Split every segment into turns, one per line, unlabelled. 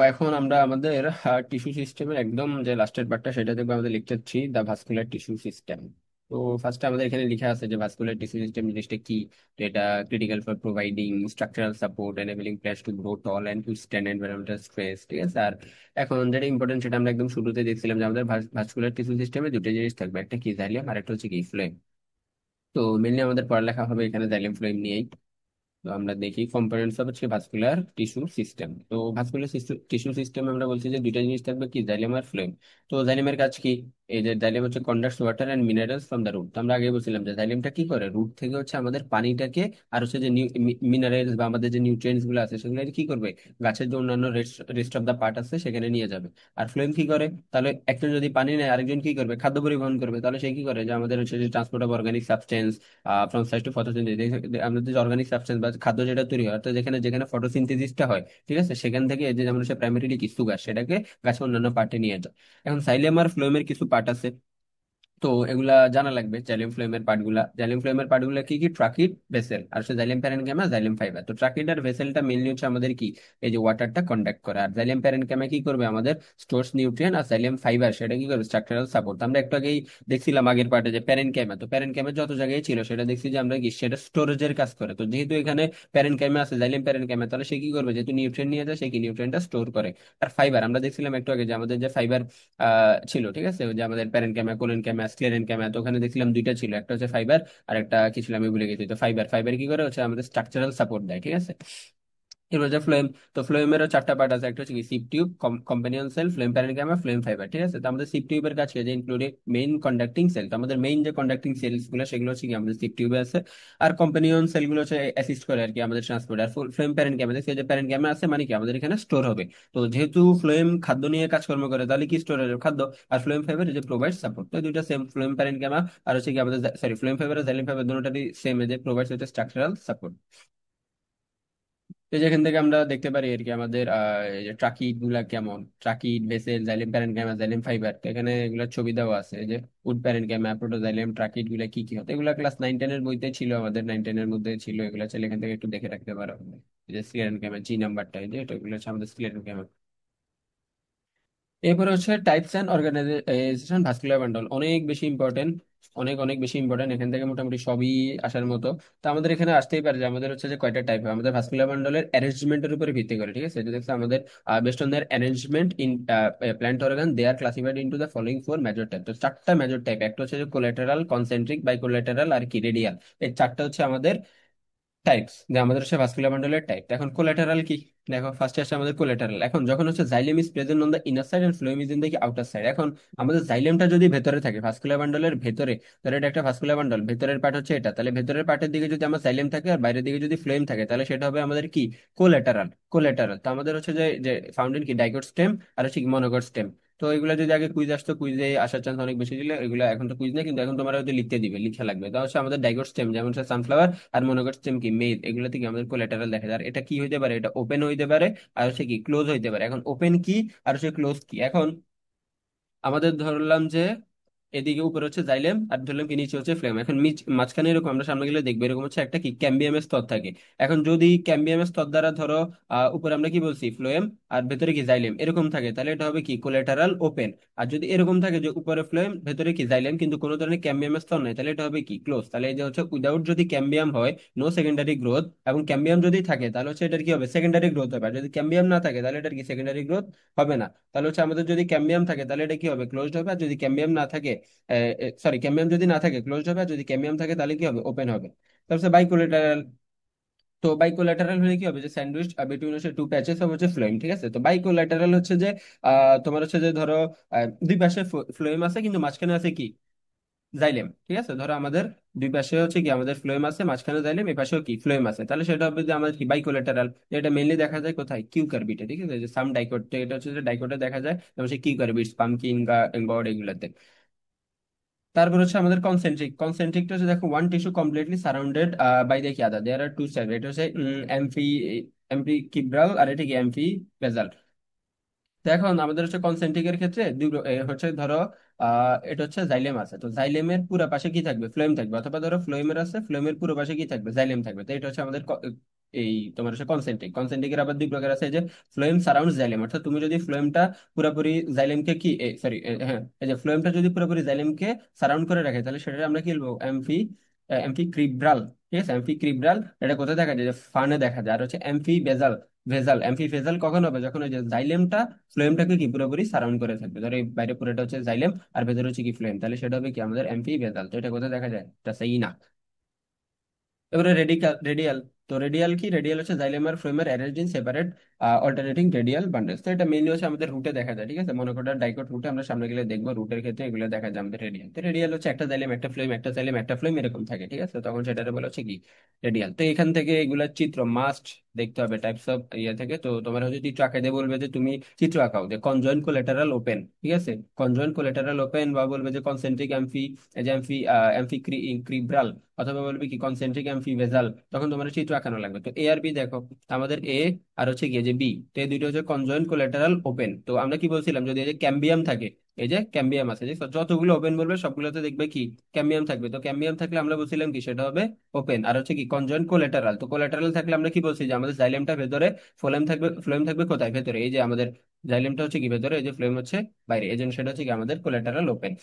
এখন আমরা আমাদের টিস্যু সিস্টেমের একদম যে লাস্টের পার্টটা সেটা দেখবো আমাদের লিখতেছি দ্য ভাস্কুলার টিস্যু সিস্টেম। তো ফার্স্টে আমাদের এখানে লেখা আছে যে ভাস্কুলার টিস্যু সিস্টেম জিনিসটা কি। তো এটা critical for providing structural support enabling place to grow tall and withstand environmental stress, ঠিক আছে। আর এখন যেটা ইম্পর্টেন্ট সেটা আমরা একদম শুরুতে দেখছিলাম যে আমাদের ভাস্কুলার টিস্যু সিস্টেমে দুটো জিনিস থাকবে, একটা কি জাইলিয়াম আর একটা হচ্ছে কি ফ্লোয়েম। তো মেনলি আমাদের পড়ালেখা হবে এখানে জাইলিয়াম ফ্লোয়েম নিয়েই। তো আমরা দেখি কম্পোনেন্টস অফ হচ্ছে ভাস্কুলার টিস্যু সিস্টেম। তো ভাস্কুলার টিস্যু সিস্টেম আমরা বলছি যে দুইটা জিনিস থাকবে, কি জাইলেম আর ফ্লোয়েম। তো জাইলেমের কাজ কি? এই যে জাইলেম হচ্ছে conducts water and minerals from the root. তো আমরা আগে বলছিলাম যে জাইলেমটা কি করে, রুট থেকে হচ্ছে আমাদের পানিটাকে আর হচ্ছে যে মিনারেলস বা আমাদের যে নিউট্রিয়েন্টস গুলো আছে সেগুলো কি করবে, গাছের যে অন্যান্য রেস্ট অফ দ্য পার্ট আছে সেখানে নিয়ে যাবে। আর ফ্লোয়েম কি করে, তাহলে একজন যদি পানি নেয় আরেকজন কি করবে, খাদ্য পরিবহন করবে। তাহলে সে কি করে, যে আমাদের হচ্ছে যে transport of organic substance from side to photosynthesis, আমাদের যে অর্গানিক সাবস্টেন্স বা খাদ্য যেটা তৈরি হয় অর্থাৎ যেখানে যেখানে ফটোসিনথেসিসটা হয়, ঠিক আছে, সেখান থেকে এই যে যেমন হচ্ছে প্রাইমারিলি কি সুগার সেটাকে গাছের অন্যান্য পার্টে নিয়ে যায়। এখন সাইলেম আর ফ্লোয়েমের কিছু পার্ট আছে, তো এগুলা জানা লাগবে। জাইলেম ফ্লোয়েমের পার্টগুলা, জাইলেম ফ্লোয়েমের পার্টগুলা কি কি, ট্রাকিড, ভেসেল আর হচ্ছে জাইলেম প্যারেনকাইমা, জাইলেম ফাইবার। তো ট্রাকিড আর ভেসেলটা মেইনলি হচ্ছে আমাদের কি, এই যে ওয়াটারটা কন্ডাক্ট করে। আর জাইলেম প্যারেনকাইমা কি করবে, আমাদের স্টোরস নিউট্রিয়েন্ট। আর জাইলেম ফাইবার সেটা কি করবে, স্ট্রাকচারাল সাপোর্ট। আমরা একটু আগেই দেখছিলাম আগের পার্টে যে প্যারেনকাইমা, তো প্যারেনকাইমা যত জায়গায় ছিল সেটা দেখছি যে আমরা কি, সেটা স্টোরেজের কাজ করে। তো যেহেতু এখানে প্যারেনকাইমা আছে, জাইলেম প্যারেনকাইমা, তাহলে সে কি করবে, যেহেতু নিউট্রিয়েন্ট নিয়ে যায় সে কি নিউট্রিয়েন্টটা স্টোর করে। আর ফাইবার আমরা দেখছিলাম একটু আগে যে আমাদের যে ফাইবার ছিল, ঠিক আছে, ওই যে আমাদের প্যারেন্ট ক্যামা, কোলেন ক্যামা, স্ক্লেরেন ক্যামা। তো ওখানে দেখছিলাম দুইটা ছিল, একটা হচ্ছে ফাইবার আর একটা কি ছিল আমি ভুলে গেছি। তো ফাইবার ফাইবার কি করে, হচ্ছে আমাদের স্ট্রাকচারাল সাপোর্ট দেয়, ঠিক আছে। এরপর যে ফ্লেম, তো ফ্লেমেরও চারটা পার্ট আছে, একটা হচ্ছে কি sieve tube, companion cell, phloem parenchyma, phloem fibre, ঠিক আছে। তো আমাদের সিপ টিউবের কাছে যে ইনক্লুডে মেইন কন্ডাক্টিং সেল। তো আমাদের মেইন যে কন্ডাক্টিং সেলস গুলো সেগুলো হচ্ছে কি আমাদের সিপ টিউবে আছে। আর কম্পানিয়ন সেল গুলো হচ্ছে অ্যাসিস্ট করে আর কি আমাদের ট্রান্সপোর্ট। আর ফ্লেম প্যারেনকাইমা দেখছি যে প্যারেনকাইমা আছে মানে কি আমাদের এখানে স্টোর হবে। তো যেহেতু ফ্লেম খাদ্য নিয়ে কাজকর্ম করে তাহলে কি স্টোর হবে খাদ্য। আর ফ্লেম ফাইবার যে প্রোভাইড সাপোর্ট, তো দুইটা সেম, ফ্লেম প্যারেনকাইমা আর হচ্ছে কি আমাদের সরি ফ্লেম ফাইবার আর জাইলেম ফাইবার দুটোটারই সেম, যে প্রোভাইড হচ্ছে স্ট্রাকচারাল সাপোর্ট। তো যেখান থেকে আমরা দেখতে পারি আর কি আমাদের এই যে ট্রাকিড গুলা কেমন, tracheid, vessel, xylem parenchyma, xylem fibre. তো এখানে এগুলোর ছবি দেওয়া আছে, এই যে উড প্যারেনকাইমা, প্রোটোজাইলেম, ট্রাকিড গুলা কি কি হতো। এগুলা ক্লাস 9-10 এর বইতে ছিল, আমাদের 9-10 এর মধ্যে ছিল। এগুলা চাইলে এখান থেকে একটু দেখে রাখতে পারো। এই যে স্ক্লেরেনকাইমা জি নাম্বারটা, এই যে এটা, এগুলো হচ্ছে আমাদের স্ক্লেরেনকাইমা। এরপরে হচ্ছে types and organisation vascular bundle, অনেক বেশি ইম্পর্টেন্ট, অনেক অনেক বেশি ইম্পর্টেন্ট। এখান থেকে মোটামুটি সবই আসার মতো। তো আমাদের এখানে আসতেই পারে যে আমাদের হচ্ছে যে কয়টা টাইপ হয় আমাদের ভাস্কুলার বান্ডলের অ্যারেঞ্জমেন্টের উপরে ভিত্তি করে, ঠিক আছে। এটা দেখছে আমাদের based on their arrangement in plant organ they are classified into the following four major type. তো চারটা মেজর টাইপ, একটা হচ্ছে যে কোলাটেরাল, কনসেন্ট্রিক, বাই কোলাটেরাল আর কি রেডিয়াল। এই চারটা হচ্ছে আমাদের টাইপস, যে আমাদের হচ্ছে ভাস্কুলার বান্ডলের টাইপ। এখন কোলাটেরাল কি, দেখো ফার্স্টে আসছে আমাদের কোলাটেরাল। এখন যখন হচ্ছে xylem is present on the inner side and phloem is in the outer side. এখন আমাদের জাইলেমটা যদি ভেতরে থাকে ভাস্কুলার বান্ডলের ভেতরে, তাহলে এটা একটা ভাস্কুলার বান্ডল, ভেতরের পার্ট হচ্ছে এটা, তাহলে ভেতরের পার্টের দিকে যদি আমার জাইলেম থাকে আর বাইরের দিকে যদি ফ্লোয়েম থাকে তাহলে সেটা হবে আমাদের কি, কোলাটেরাল। কোলাটেরাল তো আমাদের হচ্ছে যে যে ফাউন্ডেন কি ডাইগট স্টেম আর হচ্ছে কি মনোগট স্টেম। তো এগুলো যদি আগে কুইজ আসতো, কুইজে আসার চান্স অনেক বেশি ছিল। এগুলো এখন তো কুইজ নেই, কিন্তু এখন তোমার হয়তো লিখতে দিবে, লিখা লাগবে। তো হচ্ছে আমাদের ডাইগট স্টেম যেমন হচ্ছে সানফ্লাওয়ার আর মনোগট স্টেম কি মেজ, এগুলো থেকে আমাদের কোলাটেরাল দেখা যায়। আর এটা কি হইতে পারে, এটা ওপেন হইতে পারে আর হচ্ছে কি ক্লোজ হইতে পারে। এখন ওপেন কি আর হচ্ছে ক্লোজ কি, এখন আমাদের ধরলাম যে এদিকে উপরে হচ্ছে জাইলেম আর ধরলাম কি নিচে হচ্ছে ফ্লেম। এখন মাঝখানে এরকম আমরা সামনে গেলে দেখবো এরকম হচ্ছে একটা কি ক্যাম্বিয়ামের স্তর থাকে। এখন যদি ক্যাম্বিয়ামের স্তর দ্বারা ধরো উপরে আমরা কি বলছি ফ্লোয়েম আর ভেতরে কি জাইলেম এরকম থাকে, তাহলে এটা হবে কি কোলাটেরাল ওপেন। আর যদি এরকম থাকে যে উপরে ফ্লোয়েম ভেতরে কি জাইলেম কিন্তু কোনো ধরনের ক্যাম্বিয়ামের স্তর নাই, তাহলে এটা হবে কি ক্লোজ। তাহলে এই যে হচ্ছে উইদাউট যদি ক্যাম্বিয়াম হয় নো সেকেন্ডারি গ্রোথ, এবং ক্যাম্বিয়াম যদি থাকে তাহলে হচ্ছে এটার কি হবে, সেকেন্ডারি গ্রোথ হবে। আর যদি ক্যাম্বিয়াম না থাকে তাহলে এটার কি সেকেন্ডারি গ্রোথ হবে না। তাহলে হচ্ছে আমাদের যদি ক্যাম্বিয়াম থাকে তাহলে এটা কি হবে, ক্লোজড হবে। আর যদি ক্যাম্বিয়াম না থাকে, সরি ক্যামিয়াম যদি না থাকে ক্লোজড হবে, আর যদি ক্যামিয়াম থাকে তাহলে কি হবে, ওপেন হবে। তারপর বাইকোলেটারাল, তো বাইকোল্যাটারাল হলে কি হবে, যে স্যান্ডউইচ বিটুইন হচ্ছে টু প্যাচেস অফ হচ্ছে ফ্লোয়েম, ঠিক আছে। তো বাইকোল্যাটারাল হচ্ছে যে তোমার হচ্ছে যে ধরো দুই পাশে ফ্লোয়েম আছে কিন্তু মাঝখানে আছে কি, জাইলেম, ঠিক আছে। ধরো আমাদের দুই পাশে হচ্ছে কি আমাদের ফ্লোয়েম আছে, মাঝখানে জাইলেম, এই পাশেও কি ফ্লোয়েম আছে, তাহলে সেটা হবে যে আমাদের কি বাইকোল্যাটারাল। এটা মেইনলি দেখা যায় কোথায়, কিউকারবিটে, ঠিক আছে। যে সাম ডাইকোট, এটা হচ্ছে যে ডাইকোটে দেখা যায়, যেমন সেই কিউকারবিটস, পামকিন, গড এগুলাতে। তারপর হচ্ছে আমাদের কনসেন্ট্রিক, কনসেন্ট্রিকটা হচ্ছে দেখো one tissue completely surrounded by the কি আদার, দেয়ার আর টু সাইড। এটা হচ্ছে এমফি এমফি কিব্রাল আর এটা কি এমফি বেজাল। তো এখন আমাদের হচ্ছে কনসেন্ট্রিকের ক্ষেত্রে হচ্ছে ধরো এটা হচ্ছে জাইলেম আছে, তো জাইলেমের পুরো পাশে কি থাকবে, ফ্লোয়েম থাকবে। অথবা ধরো ফ্লোয়েমের আছে, ফ্লোয়েমের পুরো পাশে কি থাকবে, জাইলেম থাকবে। তো এটা হচ্ছে আমাদের এই তোমার হচ্ছে কনসেন্ট্রিক। কনসেন্ট্রিকের আবার দুই প্রকার আছে, এই যে ফ্লোয়েম সারাউন্ড জাইলেম, অর্থাৎ তুমি যদি ফ্লোয়েমটা পুরোপুরি জাইলেমকে কি, সরি, হ্যাঁ, এই যে ফ্লোয়েমটা যদি পুরোপুরি জাইলেমকে সারাউন্ড করে রাখে, তাহলে সেটা আমরা কি বলবো, এমফি ক্রিব্রাল। ঠিক আছে, এমফি ক্রিব্রাল। এটা কোথায় দেখা যায়, যে ফানে দেখা যায়। আর হচ্ছে এমফি বেজাল, এমফি ভেজাল কখন হবে, যখন ওই যে জাইলেমটা ফ্লোয়েমটাকে কি পুরোপুরি সারাউন্ড করে থাকবে। ধরো এই বাইরে পুরোটা হচ্ছে জাইলেম আর ভেতরে হচ্ছে কি ফ্লোয়েম, তাহলে সেটা হবে কি আমাদের এমফি বেজাল। তো এটা কোথায় দেখা যায়, এটা সেই না। এবারে রেডিয়াল। তো রেডিয়াল কি, রেডিয়াল হচ্ছে জাইলেমার ফ্লোয়েমের arrange in separate alternating radial bundles. তো এটা মেইনলি হচ্ছে আমাদের রুটে দেখা যায়। ঠিক আছে, মনোকোটার ডাইকট রুটে আমরা সামনে গেলে দেখবো, রুটের ক্ষেত্রে এগুলো দেখা যায় আমাদের রেডিয়াল। তো রেডিয়াল হচ্ছে একটা জাইলেম একটা ফ্লোয়েম, একটা জাইলেম একটা ফ্লোয়েম এরকম থাকে। ঠিক আছে, তখন সেটারে বলা হচ্ছে কি রেডিয়াল। তো এখান থেকে এগুলার চিত্র মাস্ট দেখতে হবে টাইপস অফ ইয়ে থেকে। তো তোমার হচ্ছে চিত্র আঁকাইতে বলবে যে তুমি চিত্র আঁকাও, যে কনজয়েন্ট কোলেটারাল ওপেন। ঠিক আছে, কনজয়েন্ট কোলেটারাল ওপেন, বা বলবে যে কনসেন্ট্রিক এমফি, যে এমফি এমফি ক্রিব্রাল, অথবা বলবি কি কনসেন্ট্রিক অ্যাম্ফিভেজাল। তখন তোমার চিত্র আঁকানো লাগবে। তো এ আর বি দেখো, আমাদের এ আর হচ্ছে গিয়ে যে বি, তো এই দুইটা হচ্ছে কনজয়েন্ট কোলাটেরাল ওপেন। তো আমরা কি বলছিলাম, যদি এই যে ক্যাম্বিয়াম থাকে, এই যে ক্যাম্বিয়াম আছে, যে যতগুলো ওপেন বলবে সবগুলোতে দেখবে কি ক্যাম্বিয়াম থাকবে। তো ক্যাম্বিয়াম থাকলে আমরা বলছিলাম কি সেটা হবে ওপেন। আর হচ্ছে কি কনজয়েন্ট কোলাটেরাল, তো কোলাটেরাল থাকলে আমরা কি বলছি, যে আমাদের জাইলেমটা ভেতরে, ফ্লোয়েম থাকবে কোথায়, ভেতরে। এই যে আমাদের জাইলেমটা হচ্ছে কি ভেতরে, এই যে ফ্লোয়েম হচ্ছে বাইরে, এই জন্য সেটা হচ্ছে কি আমাদের কোলাটেরাল ওপেন।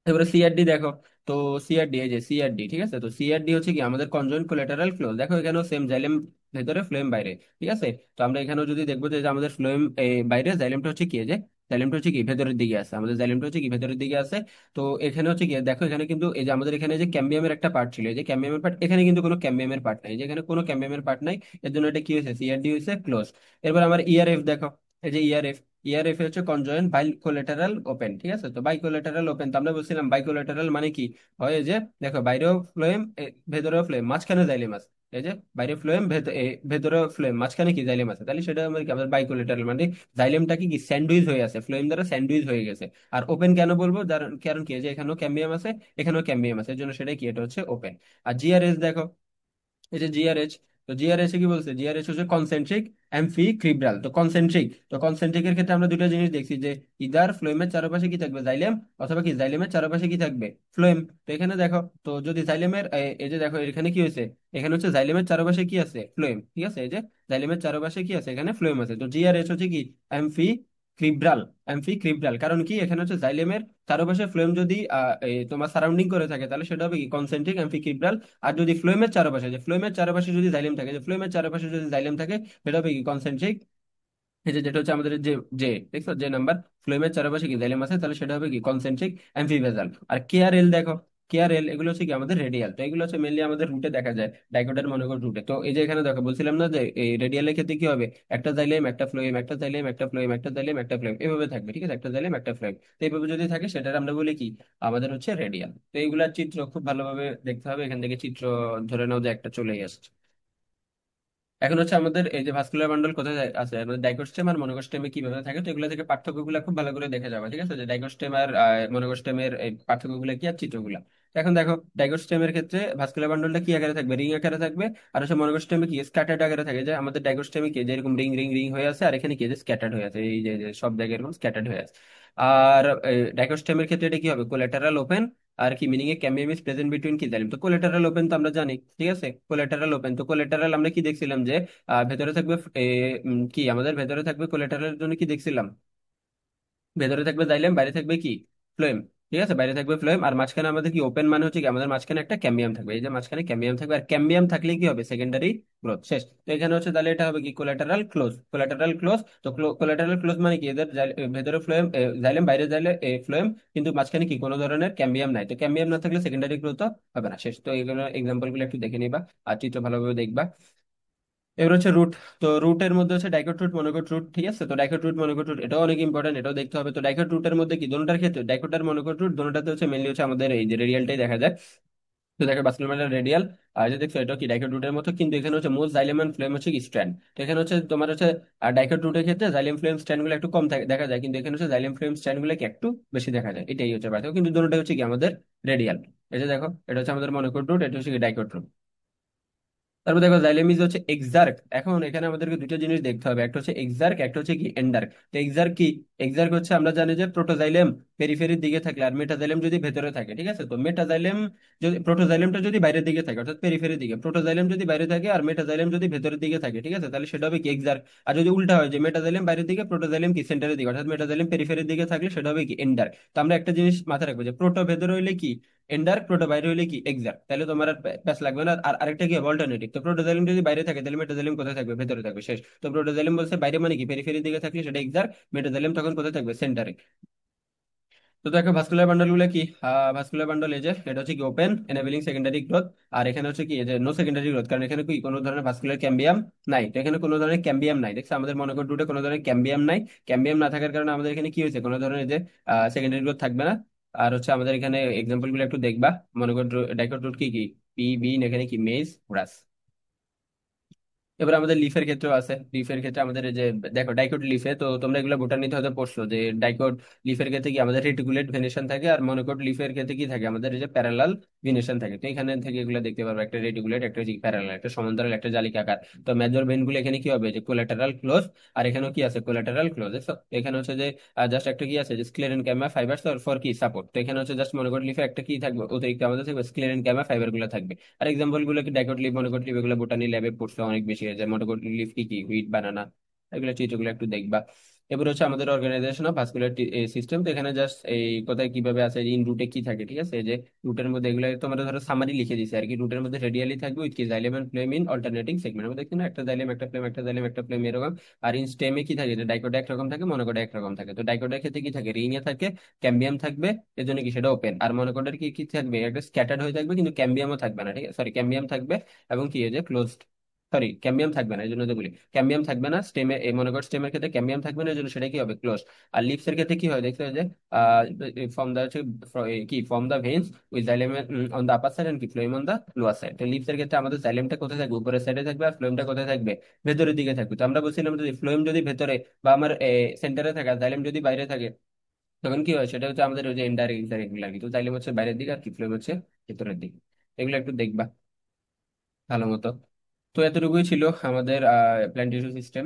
এবারে সিআরডি দেখো। তো সিআরডি, এই যে সিআরডি, ঠিক আছে, তো সিআরডি হচ্ছে কি আমাদের কনজয়েন্ট কোলাটেরাল ক্লোজ। দেখো এখানেও সেম, জাইলেম ভেতরে ফ্লোয়েম বাইরে। ঠিক আছে, তো আমরা এখানেও যদি দেখবো যে যে আমাদের ফ্লোয়েম বাইরে, জাইলেমটা হচ্ছে কি, এই যে জাইলেমটা হচ্ছে কি ভেতরের দিকে আছে, আমাদের জাইলেমটা হচ্ছে কি ভেতরের দিকে আছে। তো এখানে হচ্ছে কি দেখো, এখানে কিন্তু এই যে আমাদের এখানে যে ক্যাম্বিয়ামের একটা পার্ট ছিল, এই যে ক্যাম্বিয়ামের পার্ট, এখানে কিন্তু কোনো ক্যাম্বিয়ামের পার্ট নাই, যেখানে কোনো ক্যাম্বিয়ামের পার্ট নাই, এর জন্য এটা কি হয়েছে, সিআরডি হয়েছে ক্লোজ। এরপর আমার ইআরএফ দেখো, এই যে ইআরএফ, ইআরএফ হচ্ছে কনজয়েন্ট বাইকোলেটারাল ওপেন। ঠিক আছে, তো বাইকোলেটারাল ওপেন, তো আমরা বলছিলাম বাইকোলেটারাল মানে কি হয়, এই যে দেখো বাইরেও ফ্লোয়েম ভেতরেও ফ্লোয়েম মাঝখানে জাইলেম আছে। এই যে বাইরে ফ্লোয়েম ভেতরেও ফ্লোয়েম মাঝখানে কি জাইলেম আছে, তাহলে সেটা আমরা কি আমাদের বাইকোলেটারাল মানে জাইলেমটা কি স্যান্ডউইচ হয়ে আছে, ফ্লোয়েম দ্বারা স্যান্ডউইচ হয়ে গেছে। আর ওপেন কেন বলবো, কারণ কি, এই যে এখানেও ক্যাম্বিয়াম আছে এখানেও ক্যাম্বিয়াম আছে, এর জন্য সেটা কি এটা হচ্ছে ওপেন। আর জিআরএস দেখো, এই যে জিআরএইচ, তো জিআরএইচ কি বলছে, জিআরএইচ হচ্ছে কনসেন্ট্রিক অ্যাম্ফি ক্রিব্রাল। তো কনসেন্ট্রিকের ক্ষেত্রে আমরা দুটো জিনিস দেখছি, যে ইদার ফ্লোয়েমের চারপাশে কি থাকবে জাইলেম, অথবা কি জাইলেমের চারপাশে কি থাকবে ফ্লোয়েম। তো এখানে দেখো, তো যদি জাইলেমের এই যে দেখো এখানে কি হয়েছে, এখানে হচ্ছে জাইলেমের চারপাশে কি আছে ফ্লোয়েম। ঠিক আছে, এই যে জাইলেমের চারপাশে কি আছে, এখানে ফ্লোয়েম আছে। তো জিআরএইচ হচ্ছে কি অ্যাম্ফি ক্রিব্রাল, কারণ কি এখানে হচ্ছে জাইলেমের চারপাশে ফ্লোয়েম যদি তোমার সারাউন্ডিং করে থাকে, তাহলে সেটা হবে কি কনসেন্ট্রিক অ্যাম্ফি। আর যদি ফ্লোয়েমের চারপাশে, যে ফ্লোয়েমের চারপাশে যদি জাইলেম থাকে, যে ফ্লোয়েমের চারপাশে যদি জাইলেম থাকে, সেটা হবে কি কনসেন্ট্রিক। এই যে যেটা হচ্ছে আমাদের যে, যে দেখছো যে নাম্বার, ফ্লোয়েমের চারপাশে কি জাইলেম আছে, তাহলে সেটা হবে কি কনসেন্ট্রিক অ্যাম্ফিভেজাল। আর কেআরএল দেখো, কেআরএল এগুলো হচ্ছে কি আমাদের রেডিয়াল। তো এগুলো হচ্ছে মেনলি আমাদের রুটে দেখা যায়, ডাইকোটার মনোকট রুটে। তো এই যে এখানে দেখো বলছিলাম না, যে এই রেডিয়ালের ক্ষেত্রে কি হবে, একটা জাইলেম একটা ফ্লোয়েম, একটা জাইলেম একটা ফ্লোয়েম, একটা জাইলেম একটা ফ্লোয়েম, এভাবে থাকবে। ঠিক আছে, একটা জাইলেম একটা ফ্লোয়েম, তো এইভাবে যদি থাকে সেটা আমরা বলি কি আমাদের হচ্ছে রেডিয়াল। তো এইগুলার চিত্র খুব ভালোভাবে দেখতে হবে, এখান থেকে চিত্র ধরে নাও যে একটা চলেই আসছে। এখন হচ্ছে আমাদের এই যে ভাস্কুলার বান্ডল কোথায় আছে, আমাদের ডাইকোস্টেম আর মনোকোস্টেমে কিভাবে থাকে, তো এগুলো থেকে পার্থক্যগুলো খুব ভালো করে দেখে যাবে। ঠিক আছে, যে ডাইকোস্টেম আর মনোকোস্টেমের এই পার্থক্যগুলো কি আর চিত্রগুলো। তো এখন দেখো, ডাইকোস্টেমের ক্ষেত্রে ভাস্কুলার বান্ডলটা কি আকারে থাকবে, রিং আকারে থাকবে। আর হচ্ছে মনোকোস্টেমে কি স্ক্যাটার্ড আকারে থাকে, যে আমাদের ডাইকোস্টেমে কি যেরকম রিং রিং রিং হয়ে আছে, আর এখানে কি যে স্ক্যাটার্ড হয়ে আছে, এই যে যে সব জায়গায় এরকম স্ক্যাটার্ড হয়ে আছে। আর ডাইকোস্টেমের ক্ষেত্রে এটা কি হবে, কোলাটারাল ওপেন। আর কি meaning a cambium is present between কি জানি, তো কোলাটারাল ওপেন তো আমরা জানি। ঠিক আছে, কোলাটারাল ওপেন, তো কোলাটারাল আমরা কি দেখছিলাম, যে ভেতরে থাকবে কি আমাদের ভেতরে থাকবে কোলেটারের জন্য কি দেখছিলাম, ভেতরে থাকবে জাইলেম, বাইরে থাকবে কি ফ্লোয়েম। ঠিক আছে, বাইরে থাকবে ফ্লোয়েম, আর মাঝখানে আমাদের কি ওপেন মানে হচ্ছে কি আমাদের মাঝখানে একটা ক্যাম্বিয়াম থাকবে। এই যে মাঝখানে ক্যাম্বিয়াম থাকবে, আর ক্যাম্বিয়াম থাকলে কি হবে, সেকেন্ডারি গ্রোথ শেষ। তো এখানে হচ্ছে তাহলে এটা হবে কি কোলাটারাল ক্লোজ, কোলাটারাল ক্লোজ। তো কোলাটারাল ক্লোজ মানে কি এদের ভেতরে ফ্লোয়েম, জাইলেম বাইরে জাইলে ফ্লোয়েম, কিন্তু মাঝখানে কি কোনো ধরনের ক্যাম্বিয়াম নাই। তো ক্যাম্বিয়াম না থাকলে সেকেন্ডারি গ্রোথ হবে না, শেষ। তো এগুলো এক্সাম্পল গুলো একটু দেখে নিবা, আর চিত্র ভালোভাবে দেখবা। এবার হচ্ছে রুট। তো রুটের মধ্যে হচ্ছে ডাইকট রুট মনোকট রুট। ঠিক আছে, তো ডাইকট রুট মনোকট রুট এটাও অনেক ইম্পর্টেন্ট, এটাও দেখতে হবে। তো ডাইকট রুটের মধ্যে কি দোনোটার ক্ষেত্রে, ডাইকট আর মনোকট রুট দোনোটাতে হচ্ছে মেনলি হচ্ছে আমাদের এই যে রেডিয়ালটাই দেখা যায়। তো দেখো বাস্কুলার রেডিয়াল, আর যে দেখছো এটা কি ডাইকট রুটের মতো, কিন্তু এখানে হচ্ছে মোস্ট জাইলেম এন্ড ফ্লেম হচ্ছে কি স্ট্র্যান্ড। তো এখানে হচ্ছে তোমার হচ্ছে ডাইকট রুটের ক্ষেত্রে জাইলেম ফ্লেম স্ট্র্যান্ড গুলো একটু কম দেখা যায়, কিন্তু এখানে হচ্ছে জাইলেম ফ্লেম স্ট্র্যান্ড গুলো কি একটু বেশি দেখা যায়, এটাই হচ্ছে পার্থক্য। কিন্তু দোনোটাই হচ্ছে কি আমাদের রেডিয়াল। এই যে দেখো এটা হচ্ছে আমাদের মনোকট রুট, এটা হচ্ছে কি ডাইকট রুট। তারপর দেখো জাইলেমিজ হচ্ছে এক্সার্ক। এখন এখানে আমাদেরকে দুটো জিনিস দেখতে হবে, একটা হচ্ছে এক্সার্ক, একটা হচ্ছে কি এন্ডার্ক। তো এক্সার্ক কি, এক্সার্ক হচ্ছে আমরা জানি যে প্রোটোজাইলেম পেরিফেরির দিকে থাকলে আর মেটাজাইলেম যদি ভেতরে থাকে, ঠিক আছে? তো মেটাজাইলেম যদি, প্রোটোজাইলেমটা যদি বাইরের দিকে থাকে অর্থাৎ পেরিফেরির দিকে, প্রোটোজাইলেম যদি বাইরে থাকে আর মেটাজাইলেম যদি ভেতরের দিকে থাকে, ঠিক আছে, তাহলে সেটা হবে কি এক্সার্ক। আর যদি উল্টা হয় যে মেটাজাইলেম বাইরের দিকে প্রোটোজাইলেম কি সেন্টারের দিকে অর্থাৎ মেটাজাইলেম পেরিফেরির দিকে থাকলে সেটা হবে কি এন্ডার। তো আমরা একটা জিনিস মাথায় রাখবো যে প্রোটো ভেতরে হইলে কি এন্ডার, প্রোটো বাইরে হইলে কি এক্সার্ক, তাহলে তোমার আর প্যাচ লাগবে না। আর আরেকটা কি হবে অল্টারনেটিভ, তো প্রোটোজাইলেম যদি বাইরে থাকে তাহলে মেটাজাইলেম কোথায় থাকবে, ভেতরে থাকবে, শেষ। তো প্রোটোজাইলেম বলছে বাইরে মানে কি পেরিফেরির দিকে থাকলে সেটা এক্সার্ক, মেটাজাইলেম তখন কোথায় থাকবে, সেন্টারে। তো দেখো ভাস্কুলার বান্ডল গুলো কি, ভাস্কুলার বান্ডল এই যে এটা হচ্ছে কি ওপেন এনেবলিং সেকেন্ডারি গ্রোথ। আর এখানে হচ্ছে কি এই যে নো সেকেন্ডারি গ্রোথ, কারণ এখানে কি কোনো ধরনের ভাস্কুলার ক্যাম্বিয়াম নাই। তো এখানে কোনো ধরনের ক্যাম্বিয়াম নাই, দেখছো আমাদের মনোকট রুটে কোনো ধরনের ক্যাম্বিয়াম নাই। ক্যাম্বিয়াম না থাকার কারণে আমাদের এখানে কি হয়েছে, কোনো ধরনের যে সেকেন্ডারি গ্রোথ থাকবে না। আর হচ্ছে আমাদের এখানে এক্সাম্পল গুলো একটু দেখবা, মনোকট ডাইকট রুট কি কি, পি বিন, এখানে কি মেজ, ব্রাস। এবার আমাদের লিফের ক্ষেত্রেও আছে, লিফের ক্ষেত্রে আমাদের এই যে দেখো ডাইকট লিফে, তো তোমরা এগুলো বোটানিতে হয়তো পড়ছো যে ডাইকট লিফের ক্ষেত্রে কি আমাদের রেটিকুলেট ভেনেশন থাকে, আর মনোকট লিফের ক্ষেত্রে কি থাকে আমাদের এই যে প্যারালাল ভেনেশন থাকে। তো এখানে থেকে এগুলো দেখতে পারবো, একটা রেটিকুলেট, একটা প্যারালাল, একটা সমান্তরাল, একটা জালিকা আকার। তো মেজর ভেন গুলো এখানে কি হবে যে কোলাটারাল ক্লোজ, আর এখানেও কি আছে কোলাটারাল ক্লোজ। এখানে হচ্ছে যে জাস্ট একটা কি আছে যে স্ক্লেরেন ক্যামা ফাইবারস ফর কি সাপোর্ট। তো এখানে হচ্ছে জাস্ট মনোকট লিফে একটা কি থাকবে অতিরিক্ত আমাদের থাকবে স্ক্লেরেন ক্যামা ফাইবার গুলো থাকবে। আর এক্সাম্পল গুলো কি ডাইকট লিফ, মনোকট লিফ, এগুলো বোটানি ল্যাবে পড়ছে অনেক বেশি, যে মনোকট লিফ কি কি, হুইট, বানানা, এগুলো চিত্রগুলো একটু দেখবা। এবার হচ্ছে আমাদের অর্গানাইজেশন অফ ভাস্কুলার সিস্টেম। তো এখানে জাস্ট এই কোথায় কিভাবে আছে, ইন রুটে কি থাকে, ঠিক আছে, এই যে রুটের মধ্যে এগুলো তোমরা ধরো সামারি লিখে দিছে আর কি। রুটের মধ্যে রেডিয়ালি থাকবে উইথ কি xylem and phloem in alternating segment, আমরা দেখছি না একটা জাইলেম একটা ফ্লেম, একটা জাইলেম একটা ফ্লেম, এরকম। আর ইন স্টেমে কি থাকে, যে ডাইকোডে একরকম থাকে, মনোকোডে একরকম থাকে। তো ডাইকোডের ক্ষেত্রে কি থাকে, রিংয়ে থাকে, ক্যাম্বিয়াম থাকবে, এর জন্য কি সেটা ওপেন। আর মনোকোডের কি কি থাকবে, একটা স্ক্যাটার্ড হয়ে থাকবে কিন্তু ক্যাম্বিয়ামও থাকবে না, ঠিক আছে, সরি ক্যাম্বিয়াম থাকবে এবং কি এই যে ক্লোজড, সরি ক্যাম্বিয়াম থাকবে না, এই জন্য তো বলি ক্যাম্বিয়াম থাকবে না স্টেমে, এই মনে কর স্টেমের ক্ষেত্রে ক্যাম্বিয়াম থাকবে না, এই জন্য সেটা কি হবে ক্লোজ। আর লিপসের ক্ষেত্রে কি হয় দেখতে যে ফ্রম দা হচ্ছে কি from the veins with xylem on the upper side and কি phloem on the lower side. তো লিপসের ক্ষেত্রে আমাদের জাইলেমটা কোথায় থাকবে, উপরের সাইডে থাকবে, আর ফ্লোয়েমটা কোথায় থাকবে, ভেতরের দিকে থাকবে। তো আমরা বলছিলাম যদি ফ্লোয়েম যদি ভেতরে বা আমার সেন্টারে থাকে, আর জাইলেম যদি বাইরে থাকে, তখন কি হয় সেটা হচ্ছে আমাদের ওই যে ইনডাইরেক্ট এগুলো আর কি। তো জাইলেম হচ্ছে বাইরের দিকে আর কি ফ্লোয়েম হচ্ছে ভেতরের দিকে। এগুলো একটু দেখবা ভালো মতো। তো এতটুকুই ছিল আমাদের প্ল্যান্ট টিস্যু সিস্টেম।